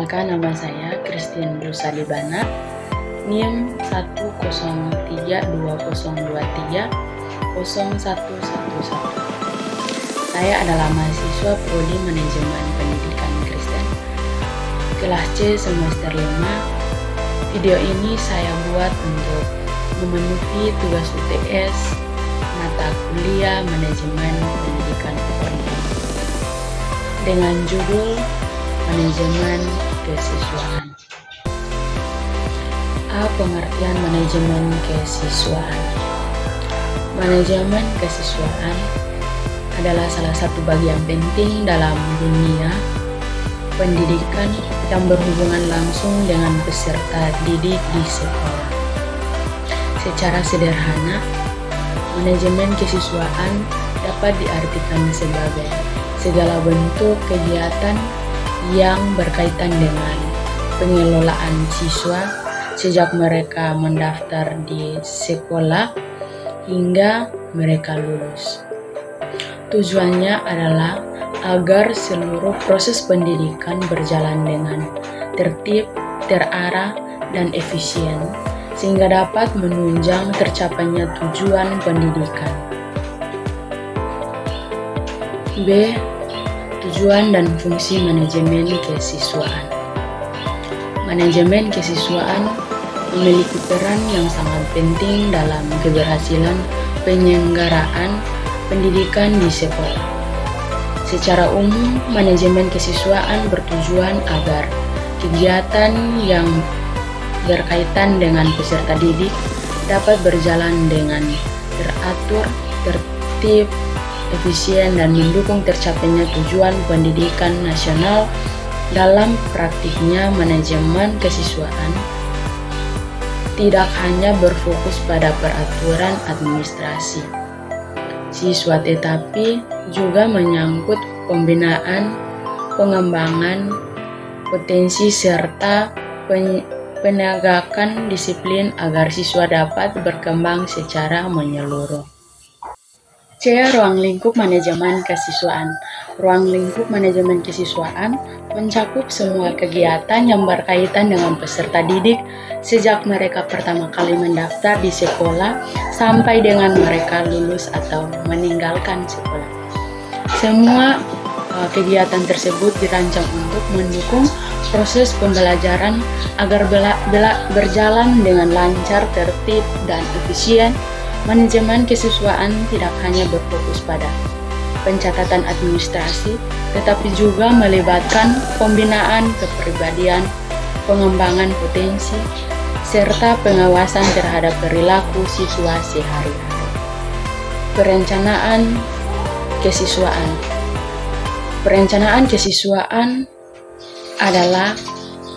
Perkenalkan, nama saya Christine Rusalibana, NIM 10320230111. Saya adalah mahasiswa Prodi Manajemen Pendidikan Kristen, kelas C semester 5. Video ini saya buat untuk memenuhi tugas UTS mata kuliah Manajemen Pendidikan Kristen dengan judul Manajemen Kesiswaan. Apa pengertian manajemen kesiswaan? Manajemen kesiswaan adalah salah satu bagian penting dalam dunia pendidikan yang berhubungan langsung dengan peserta didik di sekolah. Secara sederhana, manajemen kesiswaan dapat diartikan sebagai segala bentuk kegiatan yang berkaitan dengan pengelolaan siswa sejak mereka mendaftar di sekolah hingga mereka lulus. Tujuannya adalah agar seluruh proses pendidikan berjalan dengan tertib, terarah, dan efisien, sehingga dapat menunjang tercapainya tujuan pendidikan. B. Tujuan dan fungsi manajemen kesiswaan. Manajemen kesiswaan memiliki peran yang sangat penting dalam keberhasilan penyelenggaraan pendidikan di sekolah. Secara umum, manajemen kesiswaan bertujuan agar kegiatan yang berkaitan dengan peserta didik dapat berjalan dengan teratur, tertib, efisien, dan mendukung tercapainya tujuan pendidikan nasional. Dalam praktiknya, manajemen kesiswaan tidak hanya berfokus pada peraturan administrasi siswa, tetapi juga menyangkut pembinaan, pengembangan potensi, serta penegakan disiplin agar siswa dapat berkembang secara menyeluruh. C. Ruang lingkup manajemen kesiswaan. Ruang lingkup manajemen kesiswaan mencakup semua kegiatan yang berkaitan dengan peserta didik sejak mereka pertama kali mendaftar di sekolah sampai dengan mereka lulus atau meninggalkan sekolah. Semua kegiatan tersebut dirancang untuk mendukung proses pembelajaran agar berjalan dengan lancar, tertib, dan efisien. Manajemen kesiswaan tidak hanya berfokus pada pencatatan administrasi, tetapi juga melibatkan pembinaan kepribadian, pengembangan potensi, serta pengawasan terhadap perilaku siswa sehari-hari. Perencanaan kesiswaan. Perencanaan kesiswaan adalah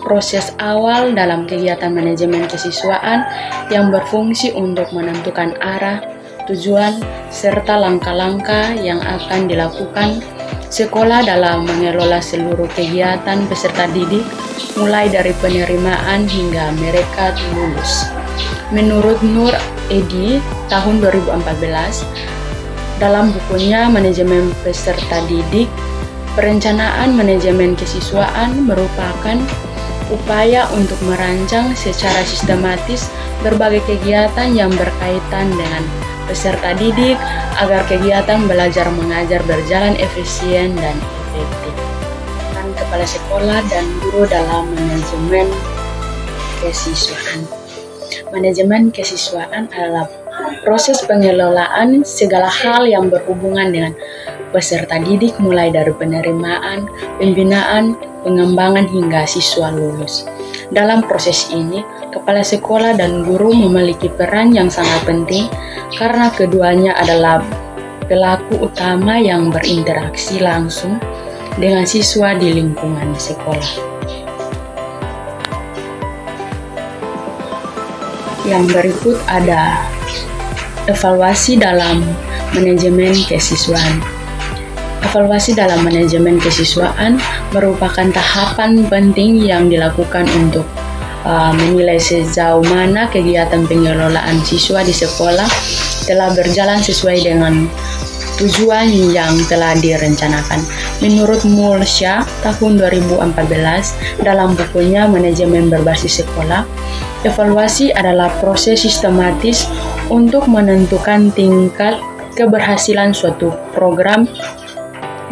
proses awal dalam kegiatan manajemen kesiswaan yang berfungsi untuk menentukan arah, tujuan, serta langkah-langkah yang akan dilakukan sekolah dalam mengelola seluruh kegiatan peserta didik, mulai dari penerimaan hingga mereka lulus. Menurut Nur Edi tahun 2014, dalam bukunya Manajemen Peserta Didik, perencanaan manajemen kesiswaan merupakan upaya untuk merancang secara sistematis berbagai kegiatan yang berkaitan dengan peserta didik agar kegiatan belajar mengajar berjalan efisien dan efektif. Peran kepala sekolah dan guru dalam manajemen kesiswaan. Manajemen kesiswaan adalah proses pengelolaan segala hal yang berhubungan dengan peserta didik, mulai dari penerimaan, pembinaan, pengembangan hingga siswa lulus. Dalam proses ini, kepala sekolah dan guru memiliki peran yang sangat penting karena keduanya adalah pelaku utama yang berinteraksi langsung dengan siswa di lingkungan sekolah. Yang berikut ada evaluasi dalam manajemen kesiswaan. Evaluasi dalam manajemen kesiswaan merupakan tahapan penting yang dilakukan untuk menilai sejauh mana kegiatan pengelolaan siswa di sekolah telah berjalan sesuai dengan tujuan yang telah direncanakan. Menurut Mulsha tahun 2014 dalam bukunya Manajemen Berbasis Sekolah, evaluasi adalah proses sistematis untuk menentukan tingkat keberhasilan suatu program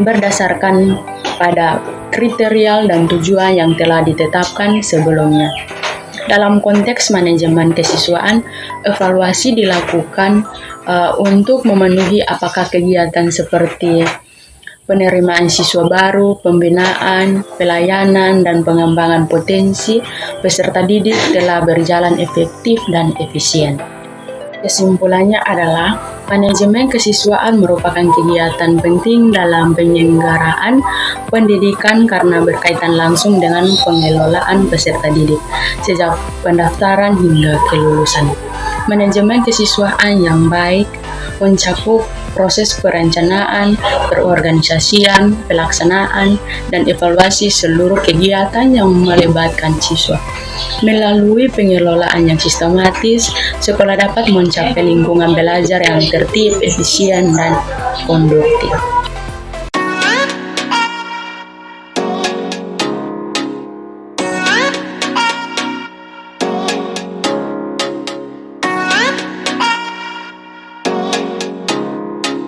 berdasarkan pada kriteria dan tujuan yang telah ditetapkan sebelumnya. Dalam konteks manajemen kesiswaan, evaluasi dilakukan untuk memenuhi apakah kegiatan seperti penerimaan siswa baru, pembinaan, pelayanan, dan pengembangan potensi peserta didik telah berjalan efektif dan efisien. Kesimpulannya adalah, manajemen kesiswaan merupakan kegiatan penting dalam penyelenggaraan pendidikan karena berkaitan langsung dengan pengelolaan peserta didik, sejak pendaftaran hingga kelulusan. Manajemen kesiswaan yang baik mencakup proses perencanaan, perorganisasian, pelaksanaan, dan evaluasi seluruh kegiatan yang melibatkan siswa. Melalui pengelolaan yang sistematis, sekolah dapat mencapai lingkungan belajar yang tertib, efisien, dan konduktif.